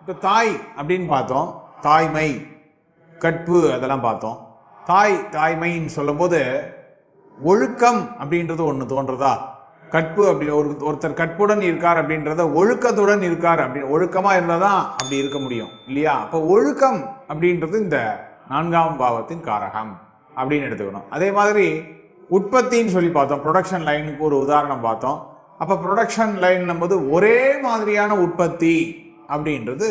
இப்போ தாய் அப்படின்னு பார்த்தோம், தாய்மை, கற்பு அதெல்லாம் பார்த்தோம். தாய்மைன்னு சொல்லும்போது ஒழுக்கம் அப்படின்றது ஒன்று தோன்றதா? கற்பு அப்படி ஒருத்தர் கற்புடன் இருக்கார் அப்படின்றத ஒழுக்கத்துடன் இருக்கார் அப்படி ஒழுக்கமாக இருந்தால் தான் அப்படி இருக்க முடியும் இல்லையா? அப்போ ஒழுக்கம் அப்படின்றது இந்த 4ஆம் பாவத்தின் காரகம் அப்படின்னு எடுத்துக்கணும். அதே மாதிரி உற்பத்தின்னு சொல்லி பார்த்தோம், ப்ரொடக்ஷன் லைனுக்கு ஒரு உதாரணம் பார்த்தோம். அப்போ ப்ரொடக்ஷன் லைன் போது ஒரே மாதிரியான உற்பத்தி அப்படின்றது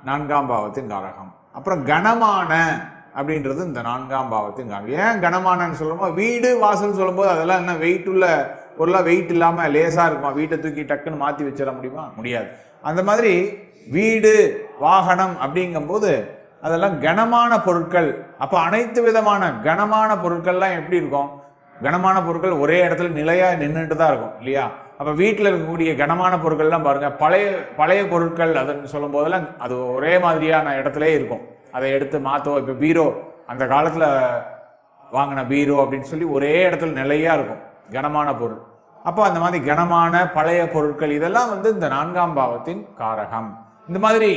4ஆம் பாவத்தின் காரகம். அப்புறம் கனமான அப்படின்றது இந்த 4ஆம் பாவத்தின் காரகம். ஏன் கனமானன்னு சொல்லும்போது, வீடு வாசல் சொல்லும்போது அதெல்லாம் என்ன வெயிட் உள்ள பொருளாக வெயிட் இல்லாமல் லேசாக இருக்குமா? வீட்டை தூக்கி டக்குன்னு மாற்றி வச்சிட முடியுமா? முடியாது. அந்த மாதிரி வீடு வாகனம் அப்படிங்கும்போது அதெல்லாம் கனமான பொருட்கள். அப்போ அனைத்து விதமான கனமான பொருட்கள்லாம் எப்படி இருக்கும்? கனமான பொருட்கள் ஒரே இடத்துல நிலையாக நின்றுட்டு தான் இருக்கும் இல்லையா? அப்போ வீட்டில் இருக்கக்கூடிய கனமான பொருட்கள்லாம் பாருங்கள், பழைய பொருட்கள் அதுன்னு சொல்லும் போதெல்லாம் அது ஒரே மாதிரியான இடத்துல இருக்கும். அதை எடுத்து மாற்றோம். இப்போ பீரோ, அந்த காலத்தில் வாங்கின பீரோ அப்படின்னு சொல்லி ஒரே இடத்துல நிலையாக இருக்கும் கனமான பொருள். அப்போ அந்த மாதிரி கனமான பழைய பொருட்கள் இதெல்லாம் இந்த 4ஆம் பாவத்தின் காரகம். இந்த மாதிரி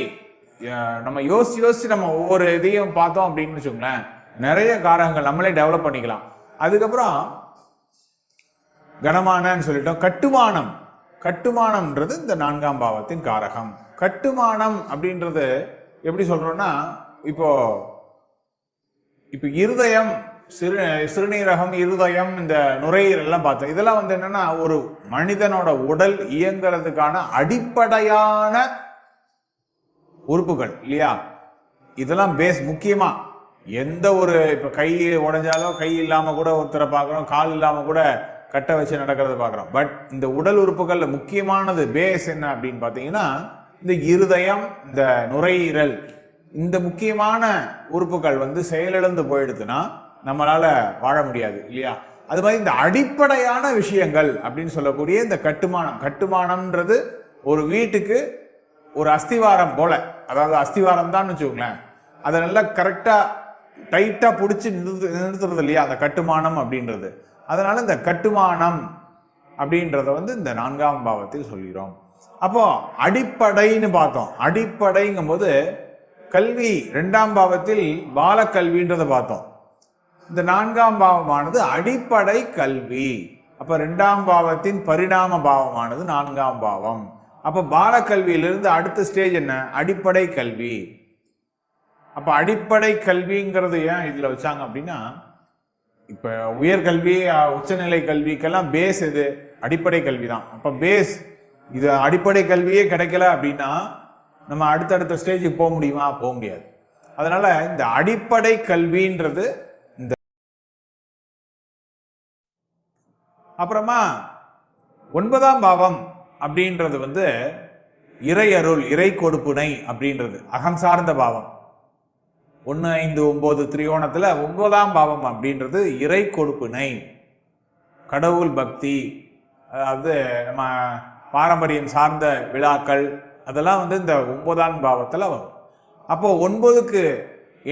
நம்ம யோசிச்சு நம்ம ஒவ்வொரு இதையும் பார்த்தோம் அப்படின்னு வச்சுக்கோங்களேன், நிறைய காரகங்கள் நம்மளே டெவலப் பண்ணிக்கலாம். அதுக்கப்புறம் கனமானன்னு சொல்லிட்டோம். கட்டுமானம்ன்றது இந்த 4ஆம் பாவத்தின் காரகம். கட்டுமானம் அப்படின்றது எப்படி சொல்றோம்னா, இப்போ இருதயம், சிறுநீரகம், இருதயம், இந்த நுரையீரல் எல்லாம் பார்த்தோம். இதெல்லாம் என்னன்னா ஒரு மனிதனோட உடல் இயங்குறதுக்கான அடிப்படையான உறுப்புகள் இல்லையா? இதெல்லாம் பேஸ். முக்கியமா எந்த ஒரு இப்போ கை உடைஞ்சாலும் கை இல்லாம கூட ஒருத்தரை பார்க்குறோம், கால் இல்லாம கூட கட்டை வச்சு நடக்கிறத பார்க்குறோம். பட் இந்த உடல் உறுப்புகள்ல முக்கியமானது பேஸ் என்ன அப்படின்னு பார்த்தீங்கன்னா, இந்த இருதயம், இந்த நுரையீரல், இந்த முக்கியமான உறுப்புகள் செயலிழந்து போயிடுதுன்னா நம்மளால வாழ முடியாது இல்லையா? அது மாதிரி இந்த அடிப்படையான விஷயங்கள் அப்படின்னு சொல்லக்கூடிய இந்த கட்டுமானம்ன்றது ஒரு வீட்டுக்கு ஒரு அஸ்திவாரம் போல. அதாவது அஸ்திவாரம் தான் வச்சுக்கோங்களேன், அதை நல்லா கரெக்டா டைட்டா பிடிச்சி நிறுத்துறது இல்லையா அந்த கட்டுமானம் அப்படின்றது. அதனால இந்த கட்டுமானம் அப்படின்றத இந்த 4ஆம் பாவத்தில் சொல்கிறோம். அப்போ அடிப்படைன்னு பார்த்தோம். அடிப்படைங்கும் போது கல்வி 2ஆம் பாவத்தில் பாலக்கல்வின்றதை பார்த்தோம். இந்த 4ஆம் பாவமானது அடிப்படை கல்வி. அப்ப 2ஆம் பாவத்தின் பரிணாம பாவமானது 4ஆம் பாவம். அப்ப பாலக்கல்வியிலிருந்து அடுத்த ஸ்டேஜ் என்ன? அடிப்படை கல்வி. அப்ப அடிப்படை கல்விங்கிறது ஏன் இதுல வச்சாங்க அப்படின்னா, இப்ப உயர்கல்வி, உச்சநிலை கல்விக்கெல்லாம் பேஸ் எது? அடிப்படை கல்வி தான். அப்ப பேஸ் இது அடிப்படை கல்வியே கிடைக்கல அப்படின்னா நம்ம அடுத்தடுத்த ஸ்டேஜுக்கு போக முடியுமா? போக முடியாது. அதனால இந்த அடிப்படை கல்வின்றது இந்த. அப்புறமா 9ஆம் பாவம் அப்படின்றது இறையருள், இறை கொடுப்புனை அப்படின்றது அகம் சார்ந்த பாவம். 1, 5, 9 திரிகோணத்துல 9ஆம் பாவம் அப்படின்றது இறை கொடுப்புனை, கடவுள் பக்தி, அதாவது நம்ம பாரம்பரியம் சார்ந்த விழாக்கள், அதெல்லாம் இந்த 9ஆம் பாவத்துல வரும். அப்போ 9க்கு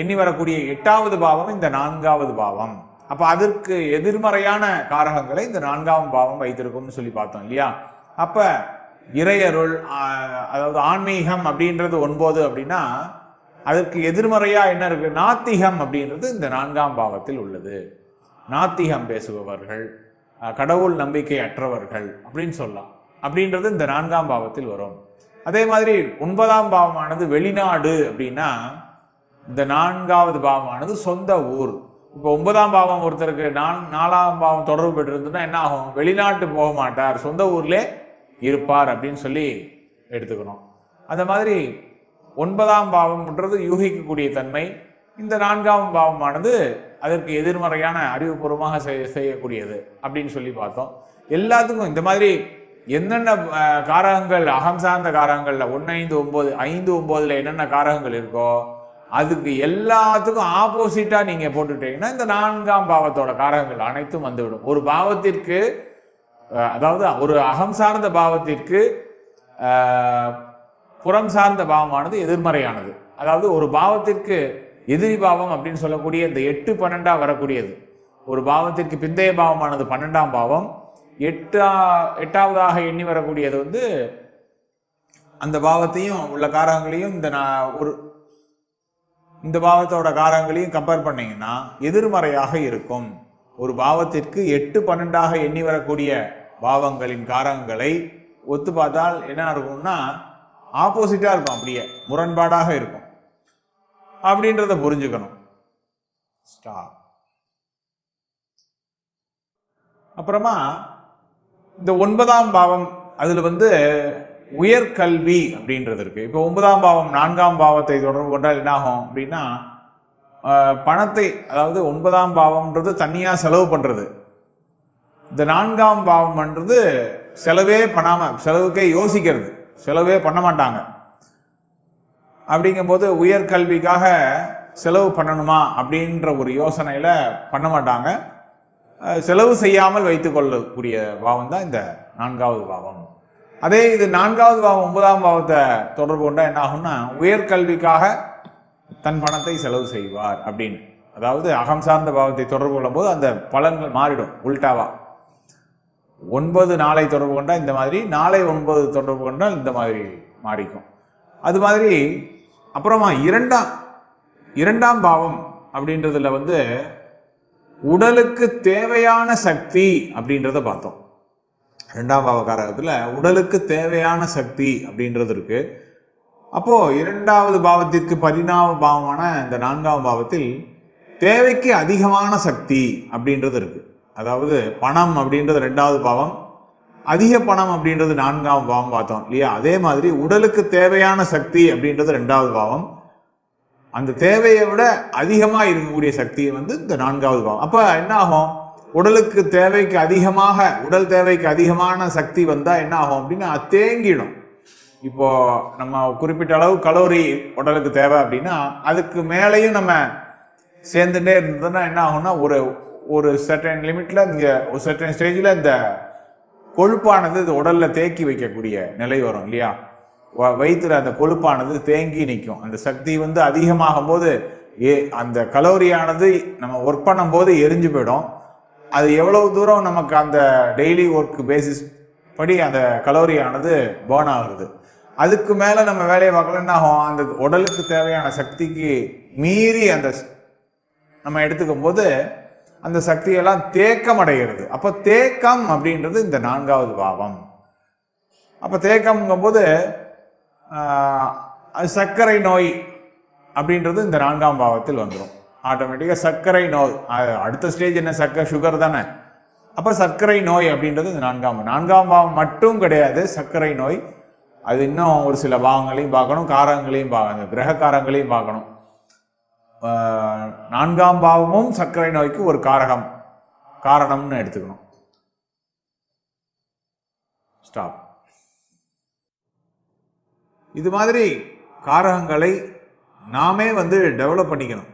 எண்ணி வரக்கூடிய 8வது பாவம் இந்த 4வது பாவம். அப்ப அதற்கு எதிர்மறையான காரகங்களை இந்த 4ஆம் பாவம் வைத்திருக்கும்னு சொல்லி பார்த்தோம் இல்லையா? அப்ப இறையருள், அதாவது ஆன்மீகம் அப்படின்றது 9 அப்படின்னா அதற்கு எதிர்மறையா என்ன இருக்கு? நாத்திகம் அப்படின்றது இந்த 4ஆம் பாவத்தில் உள்ளது. நாத்திகம் பேசுபவர்கள், கடவுள் நம்பிக்கை அற்றவர்கள் அப்படின்னு சொல்லலாம். அப்படின்றது இந்த 4ஆம் பாவத்தில் வரும். அதே மாதிரி 9ஆம் பாவமானது வெளிநாடு அப்படின்னா இந்த 4வது பாவமானது சொந்த ஊர். இப்போ 9ஆம் பாவம் ஒருத்தருக்கு 4ஆம் பாவம் தொடர்பு பெற்றிருந்ததுன்னா என்ன ஆகும்? வெளிநாட்டு போக மாட்டார், சொந்த ஊர்லே இருப்பார் அப்படின்னு சொல்லி எடுத்துக்கணும். அந்த மாதிரி 9ஆம் பாவம்ன்றது யூகிக்கக்கூடிய தன்மை. இந்த 4ஆம் பாவமானது அதற்கு எதிர்மறையான அறிவுபூர்வமாக செய்யக்கூடியது அப்படின்னு சொல்லி பார்த்தோம். எல்லாத்துக்கும் இந்த மாதிரி என்னென்ன காரகங்கள், அகம் சார்ந்த காரகங்கள்ல 1, 5, 9, 5, 9ல என்னென்ன காரகங்கள் இருக்கோ அதுக்கு எல்லாத்துக்கும் ஆப்போசிட்டா நீங்க போட்டுட்டீங்கன்னா இந்த 4ஆம் பாவத்தோட காரகங்கள் அனைத்தும் வந்துவிடும். ஒரு பாவத்திற்கு, அதாவது ஒரு அகம் சார்ந்த பாவத்திற்கு புறம் சார்ந்த பாவமானது எதிர்மறையானது. அதாவது ஒரு பாவத்திற்கு எதிரி பாவம் அப்படின்னு சொல்லக்கூடிய இந்த 8, 12 வரக்கூடியது. ஒரு பாவத்திற்கு பிந்தைய பாவமானது 12ஆம் பாவம், 8வதாக எண்ணி வரக்கூடியது அந்த பாவத்தையும் உள்ள காரகங்களையும் இந்த பாவத்தோட காரகங்களையும் கம்பேர் பண்ணீங்கன்னா எதிர்மறையாக இருக்கும். ஒரு பாவத்திற்கு 8, 12ஆக எண்ணி வரக்கூடிய பாவங்களின் காரகங்களை ஒத்து பார்த்தால் என்ன இருக்கும்னா ஆப்போசிட்டா இருக்கும், அப்படியே முரண்பாடாக இருக்கும் அப்படின்றத புரிஞ்சுக்கணும். அப்புறமா இந்த 9ஆம் பாவம், அதுல உயர்கல்வி அப்படின்றது இருக்கு. இப்போ 9ஆம் பாவம் 4ஆம் பாவத்தை தொடர்பு கொண்டால் என்ன ஆகும் அப்படின்னா பணத்தை, அதாவது 9ஆம் பாவம்ன்றது தனியா செலவு பண்றது, இந்த 4ஆம் பாவம்ன்றது செலவே பண்ணாம, செலவுக்கே யோசிக்கிறது, செலவே பண்ண மாட்டாங்க. அப்படிங்கும்போது உயர்கல்விக்காக செலவு பண்ணணுமா அப்படின்ற ஒரு யோசனையில பண்ண மாட்டாங்க. செலவு செய்யாமல் வைத்துக் கொள்ளக்கூடிய பாவம் தான் இந்த 4வது பாவம். அதே இது 4வது பாவம் 9ஆம் பாவத்தை தொடர்பு கொண்டா என்ன ஆகும்னா உயர்கல்விக்காக தன் பணத்தை செலவு செய்வார் அப்படின்னு. அதாவது அகம் சார்ந்த பாவத்தை தொடர்பு கொள்ளும் போது அந்த பலன்கள் மாறிடும் உல்டாவா. 9 நாளை தொடர்பு கொண்டா இந்த மாதிரி, நாளை 9 தொடர்பு கொண்டால் இந்த மாதிரி மாறிக்கும். அது மாதிரி அப்புறமா இரண்டாம் பாவம் அப்படின்றதுல உடலுக்கு தேவையான சக்தி அப்படின்றத பார்த்தோம். 2ஆம் பாவ காரகத்துல உடலுக்கு தேவையான சக்தி அப்படின்றது இருக்கு. அப்போ 2வது பாவத்திற்கு 14ஆம் பாவமான இந்த 4ஆம் பாவத்தில் தேவைக்கு அதிகமான சக்தி அப்படின்றது இருக்கு. அதாவது பணம் அப்படின்றது 2வது பாவம், அதிக பணம் அப்படின்றது 4ஆம் பாவம் பார்த்தோம் இல்லையா? அதே மாதிரி உடலுக்கு தேவையான சக்தி அப்படின்றது 2வது பாவம், அந்த தேவையை விட அதிகமா இருக்கக்கூடிய சக்தி இந்த 4வது பாவம். அப்ப என்ன ஆகும், உடலுக்கு தேவைக்கு அதிகமாக, உடல் தேவைக்கு அதிகமான சக்தி வந்தா என்ன ஆகும் அப்படின்னா தேங்கிடும். இப்போ நம்ம குறிப்பிட்ட அளவு கலோரி உடலுக்கு தேவை அப்படின்னா அதுக்கு மேலேயும் நம்ம சேர்ந்துட்டே இருந்ததுன்னா என்ன ஆகும்னா ஒரு சர்டன் லிமிட்ல, ஒரு சர்டன் ஸ்டேஜ்ல இந்த கொழுப்பானது இது உடல்ல தேக்கி வைக்கக்கூடிய நிலை வரும் இல்லையா? வயிற்றுல அந்த கொழுப்பானது தேங்கி நிற்கும். அந்த சக்தி அதிகமாகும் போது அந்த கலோரியானது நம்ம ஒர்க் பண்ணும் போது எரிஞ்சு போயிடும். அது எவ்வளவு தூரம் நமக்கு அந்த டெய்லி ஒர்க் பேசிஸ் படி அந்த கலோரியானது பர்ன் ஆகுது, அதுக்கு மேல நம்ம வேலையை பார்க்கல என்ன ஆகும், அந்த உடலுக்கு தேவையான சக்திக்கு மீறி அந்த நம்ம எடுத்துக்கும் போது அந்த சக்தியெல்லாம் தேக்கம் அடைகிறது. அப்ப தேக்கம் அப்படின்றது இந்த 4வது பாவம். அப்ப தேக்கம்ங்கும் போது சர்க்கரை நோய் அப்படின்றது இந்த 4ஆம் பாவத்தில் வந்துடும். ஆட்டோமேட்டிக்கா சர்க்கரை நோய் அடுத்த ஸ்டேஜ் என்ன, சுகர் தானே. அப்ப சர்க்கரை நோய் அப்படின்றது இந்த 4ஆம் பாவம் மட்டும் கிடையாது, சர்க்கரை நோய் அது இன்னும் ஒரு சில பாவங்களையும் பார்க்கணும், காரகங்களையும் பார்க்கணும், கிரக காரங்களையும் பார்க்கணும். 4ஆம் பாவமும் சர்க்கரை நோய்க்கு ஒரு காரணம்னு எடுத்துக்கணும். ஸ்டாப். இது மாதிரி காரகங்களை நாமே டெவலப் பண்ணிக்கணும்.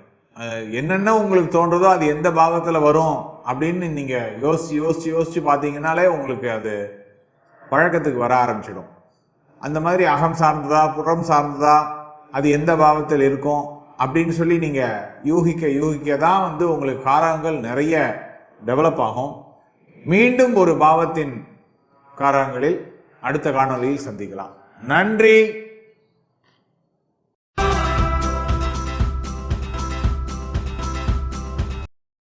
என்னென்ன உங்களுக்கு தோன்றதோ அது எந்த பாவத்தில் வரும் அப்படின்னு நீங்க யோசிச்சு பார்த்தீங்கன்னாலே உங்களுக்கு அது பழக்கத்துக்கு வர ஆரம்பிச்சிடும். அந்த மாதிரி அகம் சார்ந்ததா புறம் சார்ந்ததா அது எந்த பாவத்தில் இருக்கும் அப்படின்னு சொல்லி நீங்க யூகிக்க தான் உங்களுக்கு காரகங்கள் நிறைய டெவலப் ஆகும். மீண்டும் ஒரு பாவத்தின் காரகங்களில் அடுத்த காணொளியில் சந்திக்கலாம். நன்றி.